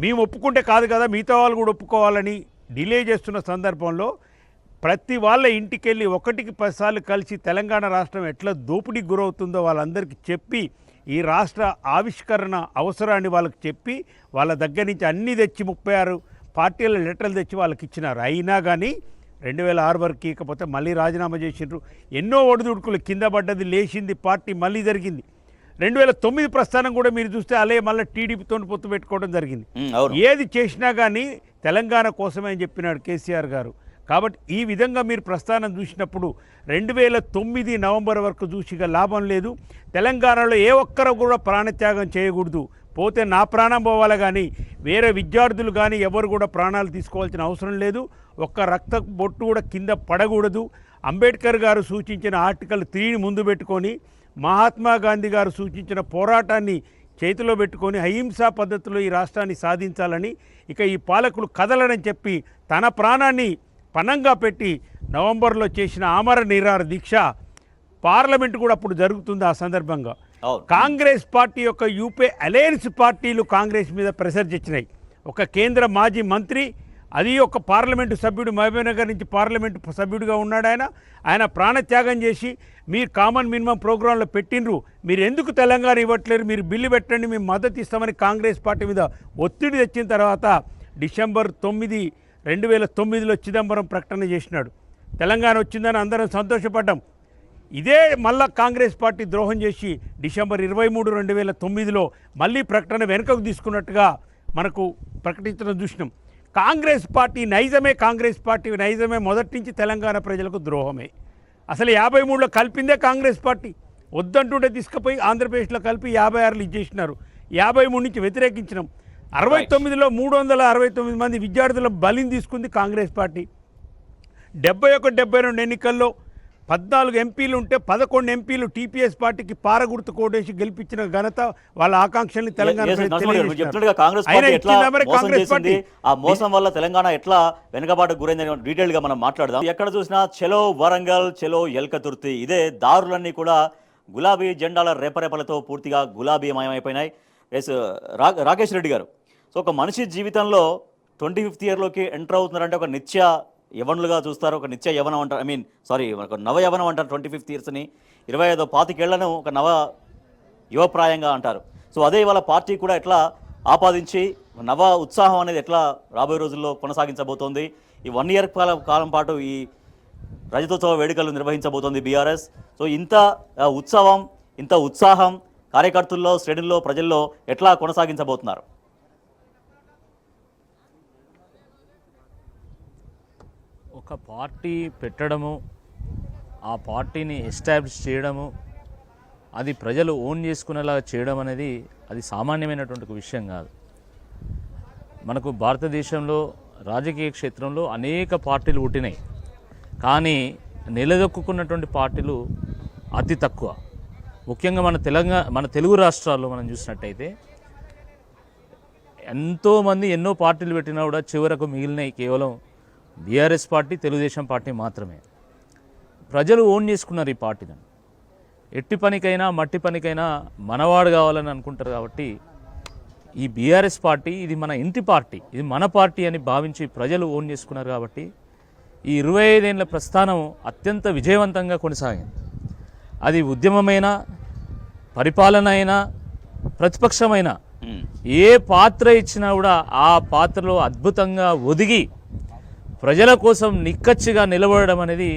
మేము ఒప్పుకుంటే కాదు కదా మిగతా వాళ్ళు కూడా ఒప్పుకోవాలని డిలే చేస్తున్న సందర్భంలో ప్రతి వాళ్ళ ఇంటికి వెళ్ళి 1కి 10 సార్లు కలిసి తెలంగాణ రాష్ట్రం ఎట్లా దోపిడీకి గురవుతుందో వాళ్ళందరికీ చెప్పి ఈ రాష్ట్ర ఆవిష్కరణ అవసరాన్ని వాళ్ళకి చెప్పి వాళ్ళ దగ్గర నుంచి అన్నీ తెచ్చి 36 పార్టీల లెటర్లు తెచ్చి వాళ్ళకి ఇచ్చినారు. అయినా కానీ 2006 వరకు ఇకపోతే మళ్ళీ రాజీనామా చేసిండ్రు. ఎన్నో ఒడిదుడుకులు కింద పడ్డది, లేచింది, పార్టీ మళ్ళీ జరిగింది. 2009 ప్రస్థానం కూడా మీరు చూస్తే అలే మళ్ళీ టీడీపీతో పొత్తు పెట్టుకోవడం జరిగింది. ఏది చేసినా కానీ తెలంగాణ కోసమే అని చెప్పినాడు కేసీఆర్ గారు. కాబట్టి ఈ విధంగా మీరు ప్రస్థానం చూసినప్పుడు 2009 నవంబర్ వరకు చూసిగా లాభం లేదు. తెలంగాణలో ఏ ఒక్కరు కూడా ప్రాణత్యాగం చేయకూడదు, పోతే నా ప్రాణం పోవాలి కానీ వేరే విద్యార్థులు కానీ ఎవరు కూడా ప్రాణాలు తీసుకోవాల్సిన అవసరం లేదు. ఒక్క రక్త బొట్టు కూడా కింద పడకూడదు. అంబేద్కర్ గారు సూచించిన ఆర్టికల్ 3ని ముందు పెట్టుకొని మహాత్మా గాంధీ గారు సూచించిన పోరాటాన్ని చేతిలో పెట్టుకొని అహింసా పద్ధతిలో ఈ రాష్ట్రాన్ని సాధించాలని ఇక ఈ పాలకులు కదలనని చెప్పి తన ప్రాణాన్ని పణంగా పెట్టి నవంబర్లో చేసిన ఆమర నిరాహార దీక్ష పార్లమెంట్ కూడా అప్పుడు జరుగుతుంది. ఆ సందర్భంగా కాంగ్రెస్ పార్టీ యొక్క యూపీ అలయన్స్ పార్టీలు కాంగ్రెస్ మీద ప్రెషర్ తెచ్చినాయి. ఒక కేంద్ర మాజీ మంత్రి, అది ఒక పార్లమెంటు సభ్యుడు, మహబూబ్నగర్ నుంచి పార్లమెంటు సభ్యుడిగా ఉన్నాడు ఆయన ప్రాణత్యాగం చేసి మీరు కామన్ మినిమం ప్రోగ్రాంలో పెట్టినరు, మీరు ఎందుకు తెలంగాణ ఇవ్వట్లేరు, మీరు బిల్లు పెట్టండి, మేము మద్దతు ఇస్తామని కాంగ్రెస్ పార్టీ మీద ఒత్తిడి తెచ్చిన తర్వాత డిసెంబర్ 9, 2009లో చిదంబరం ప్రకటన చేసినాడు. తెలంగాణ వచ్చిందని అందరం సంతోషపడ్డాం. ఇదే మళ్ళా కాంగ్రెస్ పార్టీ ద్రోహం చేసి డిసెంబర్ 23, 2009లో మళ్ళీ ప్రకటన వెనుకకు తీసుకున్నట్టుగా మనకు ప్రకటించడం చూసినాం. కాంగ్రెస్ పార్టీ నైజమే మొదటి నుంచి తెలంగాణ ప్రజలకు ద్రోహమే. అసలు 53లో కలిపిందే కాంగ్రెస్ పార్టీ, వద్దంటుంటే తీసుకుపోయి ఆంధ్రప్రదేశ్లో కలిపి 56 ఇచ్చేసినారు. 53 నుంచి వ్యతిరేకించినాం. 69లో 369 మంది విద్యార్థుల బలిని తీసుకుంది కాంగ్రెస్ పార్టీ. 71, 72 ఎన్నికల్లో 14 ఎంపీలు ఉంటే 11 ఎంపీలు టీపీఎస్ పార్టీకి పారగుర్తు కోటేసి గెలిపించిన ఘనత వాళ్ళ ఆకాంక్షల్ని తెలంగాణ Yes, ప్రజలు నరసింహ గారు, మీరు తెలియజేస్తున్నారు. చెప్తున్నట్టుగా కాంగ్రెస్ అయినా పార్టీ ఎట్లా ఇచ్చిందా మరి మోసం కాంగ్రెస్ చేసింది, పార్టీ? ఆ మోసం వల్ల తెలంగాణ ఎట్లా వెనుకబాటుకు గురైందని డీటెయిల్ గా మనం మాట్లాడదాం. ఎక్కడ చూసినా చెలో వరంగల్, చెలో ఎల్కతుర్తి, ఇదే దారులన్నీ కూడా గులాబీ జెండాల రేపరేపలతో పూర్తిగా గులాబీమయమైపోయినాయి. ఎస్ రాకేష్ రెడ్డి గారు, సో ఒక మనిషి జీవితంలో 25th ఇయర్లోకి ఎంటర్ అవుతున్నారంటే ఒక నిత్య యవనులుగా చూస్తారు, ఒక నిత్య యవనం అంటారు, ఒక నవ యవనం అంటారు 25th ఇయర్స్ని. 25 ఏళ్లను ఒక నవ యువప్రాయంగా అంటారు. సో అదే ఇవాళ పార్టీ కూడా ఎట్లా ఆపాదించి నవ ఉత్సాహం అనేది ఎట్లా రాబోయే రోజుల్లో కొనసాగించబోతోంది. ఈ 1 year కాలం పాటు ఈ రజతోత్సవ వేడుకలు నిర్వహించబోతోంది బీఆర్ఎస్. సో ఇంత ఉత్సవం, ఇంత ఉత్సాహం కార్యకర్తల్లో, శ్రేణుల్లో, ప్రజల్లో ఎట్లా కొనసాగించబోతున్నారు? ఒక పార్టీ పెట్టడము, ఆ పార్టీని ఎస్టాబ్లిష్ చేయడము, అది ప్రజలు ఓన్ చేసుకునేలా చేయడం అనేది అది సామాన్యమైనటువంటి విషయం కాదు. మనకు భారతదేశంలో రాజకీయ క్షేత్రంలో అనేక పార్టీలు పుట్టినాయి, కానీ నిలదొక్కున్నటువంటి పార్టీలు అతి తక్కువ. ముఖ్యంగా మన తెలుగు రాష్ట్రాల్లో మనం చూసినట్టయితే ఎంతోమంది ఎన్నో పార్టీలు పెట్టినా కూడా చివరకు మిగిలినవి కేవలం బీఆర్ఎస్ పార్టీ, తెలుగుదేశం పార్టీ మాత్రమే. ప్రజలు ఓన్ చేసుకున్నారు ఈ పార్టీని. ఎట్టి పనికైనా మట్టి పనికైనా మనవాడు కావాలని అనుకుంటారు. కాబట్టి ఈ బీఆర్ఎస్ పార్టీ ఇది మన ఇంటి పార్టీ, ఇది మన పార్టీ అని భావించి ప్రజలు ఓన్ చేసుకున్నారు. కాబట్టి ఈ 25 ఏళ్ల ప్రస్థానం అత్యంత విజయవంతంగా కొనసాగింది. అది ఉద్యమమైనా, పరిపాలన అయినా, ప్రతిపక్షమైనా ఏ పాత్ర ఇచ్చినా కూడా ఆ పాత్రలో అద్భుతంగా ఒదిగి ప్రజల కోసం నిక్కచ్చిగా నిలబడడం అనేది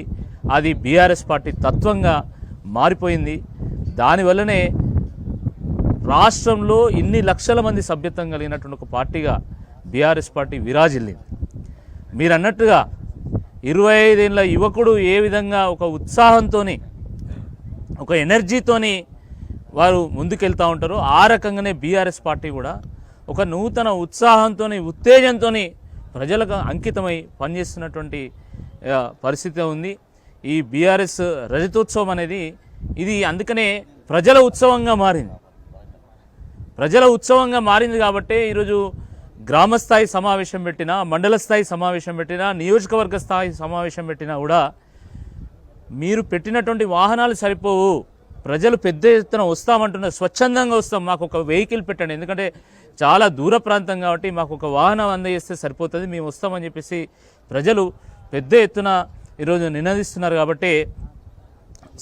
అది బీఆర్ఎస్ పార్టీ తత్వంగా మారిపోయింది. దానివల్లనే రాష్ట్రంలో ఇన్ని లక్షల మంది సభ్యత్వం కలిగినటువంటి ఒక పార్టీగా బీఆర్ఎస్ పార్టీ విరాజిల్లింది. మీరు అన్నట్టుగా 25 ఏళ్ల యువకుడు ఏ విధంగా ఒక ఉత్సాహంతో, ఒక ఎనర్జీతోని వారు ముందుకెళ్తూ ఉంటారో ఆ రకంగానే బీఆర్ఎస్ పార్టీ కూడా ఒక నూతన ఉత్సాహంతో, ఉత్తేజంతో ప్రజలకు అంకితమై పనిచేస్తున్నటువంటి పరిస్థితి ఉంది. ఈ బీఆర్ఎస్ రజతోత్సవం అనేది ఇది అందుకనే ప్రజల ఉత్సవంగా మారింది. ప్రజల ఉత్సవంగా మారింది కాబట్టి ఈరోజు గ్రామస్థాయి సమావేశం పెట్టినా, మండల స్థాయి సమావేశం పెట్టినా, నియోజకవర్గ స్థాయి సమావేశం పెట్టినా కూడా మీరు పెట్టినటువంటి వాహనాలు సరిపోవు, ప్రజలు పెద్ద ఎత్తున వస్తామంటున్నారు, స్వచ్ఛందంగా వస్తాం, మాకు ఒక వెహికల్ పెట్టండి, ఎందుకంటే చాలా దూర ప్రాంతం కాబట్టి మాకు ఒక వాహనం అందజేస్తే సరిపోతుంది, మేము వస్తామని చెప్పేసి ప్రజలు పెద్ద ఎత్తున ఈరోజు నినదిస్తున్నారు. కాబట్టి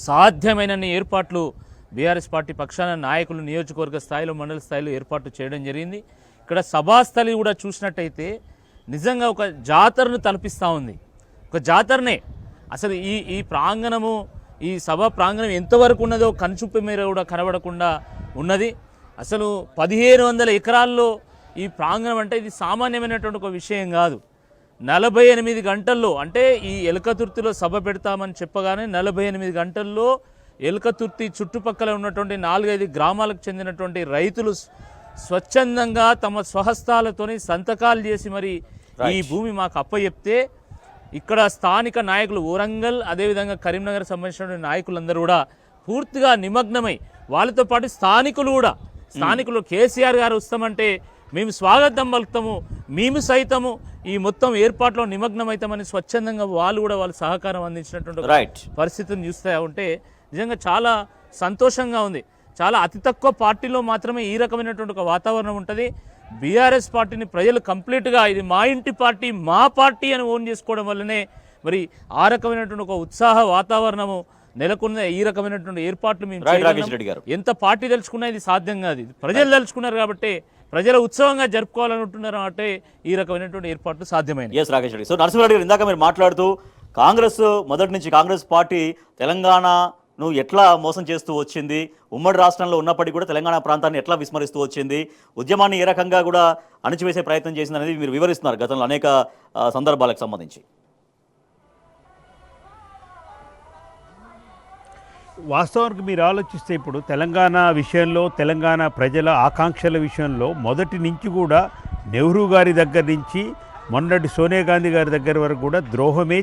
సాధ్యమైనన్ని ఏర్పాట్లు బీఆర్ఎస్ పార్టీ పక్షాన నాయకులు నియోజకవర్గ స్థాయిలో, మండల స్థాయిలో ఏర్పాట్లు చేయడం జరిగింది. ఇక్కడ సభాస్థలి కూడా చూసినట్టయితే నిజంగా ఒక జాతరను తలపిస్తూ ఉంది. ఒక జాతరనే అసలు ఈ ప్రాంగణము, ఈ సభా ప్రాంగణం ఎంతవరకు ఉన్నదో కనుచూపు మేర కూడా కనబడకుండా ఉన్నది. అసలు 1500 ఎకరాల్లో ఈ ప్రాంగణం అంటే ఇది సామాన్యమైనటువంటి ఒక విషయం కాదు. 48 గంటల్లో, అంటే ఈ ఎలకతుర్తిలో సభ పెడతామని చెప్పగానే 48 గంటల్లో ఎలకతుర్తి చుట్టుపక్కల ఉన్నటువంటి 4-5 గ్రామాలకు చెందినటువంటి రైతులు స్వచ్ఛందంగా తమ స్వహస్తాలతోని సంతకాలు చేసి మరి ఈ భూమి మాకు అప్పచెప్తే ఇక్కడ స్థానిక నాయకులు వరంగల్, అదేవిధంగా కరీంనగర్ సంబంధించిన నాయకులందరూ కూడా పూర్తిగా నిమగ్నమై, వాళ్ళతో పాటు స్థానికులు కేసీఆర్ గారు వస్తామంటే మేము స్వాగతం పలుకుతాము, మేము సైతము ఈ మొత్తం ఏర్పాట్లో నిమగ్నమవుతామని స్వచ్ఛందంగా వాళ్ళు కూడా వాళ్ళు సహకారం అందించినటువంటి పరిస్థితిని చూస్తూ ఉంటే నిజంగా చాలా సంతోషంగా ఉంది. చాలా అతి తక్కువ పార్టీలో మాత్రమే ఈ రకమైనటువంటి ఒక వాతావరణం ఉంటుంది. బీఆర్ఎస్ పార్టీని ప్రజలు కంప్లీట్గా ఇది మా ఇంటి పార్టీ, మా పార్టీ అని ఓన్ చేసుకోవడం వల్లనే మరి ఆ రకమైనటువంటి ఒక ఉత్సాహ వాతావరణము నెలకొన్న. ఈ రకమైనటువంటి ఏర్పాట్లు మేము ఎంత పార్టీ తలుచుకున్నా ఇది సాధ్యం కాదు. ఇది ప్రజలు తలుచుకున్నారు కాబట్టి ప్రజల ఉత్సవంగా జరుపుకోవాలనుకుంటున్నారు అంటే ఈ రకమైనటువంటి ఏర్పాట్లు సాధ్యమైనవి. ఎస్ రాకేష్ రెడ్డి. సో నరసింహారెడ్డి గారు, ఇందాక మీరు మాట్లాడుతూ కాంగ్రెస్ మొదటి నుంచి కాంగ్రెస్ పార్టీ తెలంగాణను ఎట్లా మోసం చేస్తూ వచ్చింది, ఉమ్మడి రాష్ట్రంలో ఉన్నప్పటికీ కూడా తెలంగాణ ప్రాంతాన్ని ఎట్లా విస్మరిస్తూ వచ్చింది, ఉద్యమాన్ని ఏ రకంగా కూడా అణిచివేసే ప్రయత్నం చేసింది అనేది మీరు వివరిస్తున్నారు గతంలో అనేక సందర్భాలకు సంబంధించి. వాస్తవానికి మీరు ఆలోచిస్తే ఇప్పుడు తెలంగాణ విషయంలో, తెలంగాణ ప్రజల ఆకాంక్షల విషయంలో మొదటి నుంచి కూడా నెహ్రూ గారి దగ్గర నుంచి మొన్నటి సోనియా గాంధీ గారి దగ్గర వరకు కూడా ద్రోహమే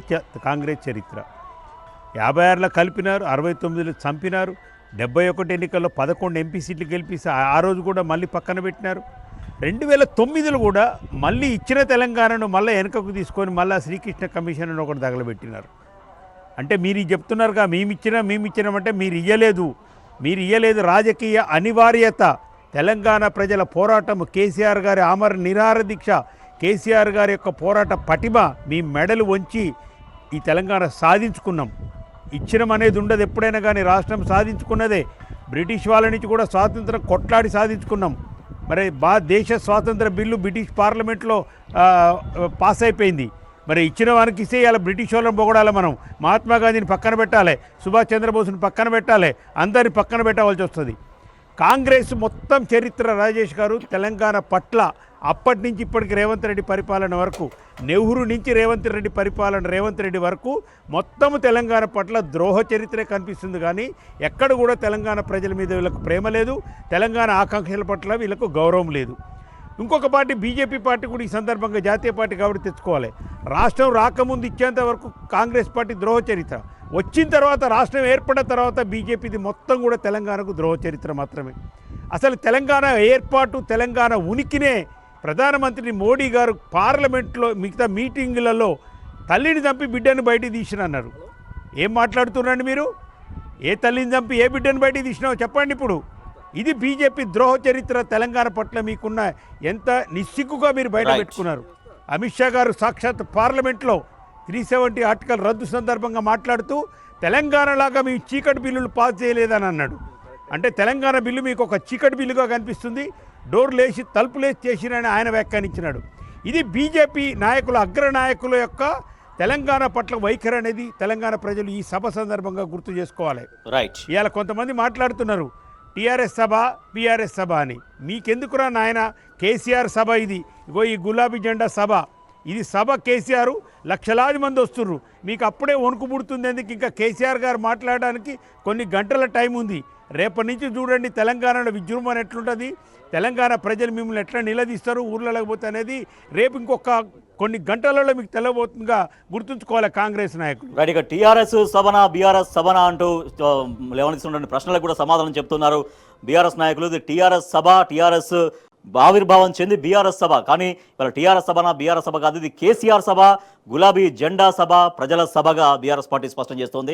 కాంగ్రెస్ చరిత్ర. 56లో కలిపినారు, 69లో చంపినారు, 71 ఎన్నికల్లో 11 ఎంపీ సీట్లు గెలిపిస్తే ఆ రోజు కూడా మళ్ళీ పక్కన పెట్టినారు. 2009లో కూడా మళ్ళీ ఇచ్చిన తెలంగాణను మళ్ళీ వెనుకకు తీసుకొని మళ్ళీ శ్రీకృష్ణ కమిషన్ అని ఒకటి తగలబెట్టినారు. అంటే మీరు చెప్తున్నారుగా మేమిచ్చినామంటే మీరు ఇయ్యలేదు. రాజకీయ అనివార్యత, తెలంగాణ ప్రజల పోరాటం, కేసీఆర్ గారి ఆమర నిరాహార దీక్ష, కేసీఆర్ గారి యొక్క పోరాట పటిమ మీ మెడలు వంచి ఈ తెలంగాణ సాధించుకున్నాం. ఇచ్చినం అనేది ఉండదు ఎప్పుడైనా కానీ, రాష్ట్రం సాధించుకున్నదే. బ్రిటిష్ వాళ్ళ నుంచి కూడా స్వాతంత్రం కొట్లాడి సాధించుకున్నాం. మరి దేశ స్వాతంత్ర బిల్లు బ్రిటిష్ పార్లమెంట్లో పాస్ అయిపోయింది. మరి ఇచ్చిన వారికి ఇస్తే ఇలా బ్రిటిష్ వాళ్ళని పొగడాలి మనం. మహాత్మా గాంధీని పక్కన పెట్టాలి, సుభాష్ చంద్రబోస్ని పక్కన పెట్టాలి, అందరిని పక్కన పెట్టవలసి వస్తుంది. కాంగ్రెస్ మొత్తం చరిత్ర రాజేష్ గారు తెలంగాణ పట్ల అప్పటి నుంచి ఇప్పటికి రేవంత్ రెడ్డి పరిపాలన వరకు, నెహ్రూ నుంచి రేవంత్ రెడ్డి వరకు మొత్తం తెలంగాణ పట్ల ద్రోహ చరిత్రే కనిపిస్తుంది. కానీ ఎక్కడ కూడా తెలంగాణ ప్రజల మీద వీళ్ళకు ప్రేమ లేదు, తెలంగాణ ఆకాంక్షల పట్ల వీళ్ళకు గౌరవం లేదు. ఇంకొక పార్టీ బీజేపీ పార్టీ కూడా ఈ సందర్భంగా జాతీయ పార్టీ కాబట్టి తెచ్చుకోవాలి. రాష్ట్రం రాకముందు ఇచ్చేంత వరకు కాంగ్రెస్ పార్టీ ద్రోహ చరిత్ర, వచ్చిన తర్వాత రాష్ట్రం ఏర్పడిన తర్వాత బీజేపీది మొత్తం కూడా తెలంగాణకు ద్రోహ చరిత్ర మాత్రమే. అసలు తెలంగాణ ఏర్పాటు, తెలంగాణ ఉనికినే ప్రధానమంత్రి మోడీ గారు పార్లమెంట్లో మిగతా మీటింగులలో తల్లిని చంపి బిడ్డను బయటికి తీసినన్నారు. ఏం మాట్లాడుతున్నారండి మీరు? ఏ తల్లిని చంపి ఏ బిడ్డను బయటికి తీసినావో చెప్పండి ఇప్పుడు. ఇది బీజేపీ ద్రోహ చరిత్ర. తెలంగాణ పట్ల మీకున్న ఎంత నిస్సిగ్గుగా మీరు బయట పెట్టుకున్నారు. అమిత్ షా గారు సాక్షాత్ పార్లమెంట్లో 370 ఆర్టికల్ రద్దు సందర్భంగా మాట్లాడుతూ తెలంగాణలాగా మేము చీకటి బిల్లులు పాస్ చేయలేదని అన్నాడు. అంటే తెలంగాణ బిల్లు మీకు ఒక చీకటి బిల్లుగా కనిపిస్తుంది, డోర్లేసి తలుపులేసి చేసినని ఆయన వ్యాఖ్యానించినాడు. ఇది బీజేపీ నాయకుల, అగ్రనాయకుల యొక్క తెలంగాణ పట్ల వైఖరి అనేది తెలంగాణ ప్రజలు ఈ సభ సందర్భంగా గుర్తు చేసుకోవాలి. రైట్. ఇవాళ కొంతమంది మాట్లాడుతున్నారు టీఆర్ఎస్ సభ, బీఆర్ఎస్ సభ అని. మీకెందుకురా నాయన? కేసీఆర్ సభ ఇది. ఇగో ఈ గులాబీ జెండా సభ, ఇది సభ. కేసీఆర్ లక్షలాది మంది వస్తుర్రు. మీకు అప్పుడే వణుకు పుడుతుంది. ఎందుకు? ఇంకా కేసీఆర్ గారు మాట్లాడడానికి కొన్ని గంటల టైం ఉంది. రేపటి నుంచి చూడండి తెలంగాణలో విజృంభణ ఎట్లుంటుంది, తెలంగాణ ప్రజలు మిమ్మల్ని ఎట్లా నిలదీస్తారు ఊర్లలోకి పోతే అనేది రేపు ఇంకొక కొన్ని గంటలలో మీకు తెలవబోతుందిగా గుర్తుంచుకోవాలి కాంగ్రెస్ నాయకులు. రైట్. ఇక టీఆర్ఎస్ సభన, బీఆర్ఎస్ సభన అంటూ లేవనెత్తుతున్న ప్రశ్నలకు కూడా సమాధానం చెప్తున్నారు బీఆర్ఎస్ నాయకులు. ఇది టీఆర్ఎస్ సభ, టీఆర్ఎస్ ఆవిర్భావం చెంది బీఆర్ఎస్ సభ. కానీ ఇవాళ టీఆర్ఎస్ సభన, బీఆర్ఎస్ సభ కాదు, ఇది కేసీఆర్ సభ, గులాబీ జెండా సభ, ప్రజల సభగా బీఆర్ఎస్ పార్టీ స్పష్టం చేస్తోంది.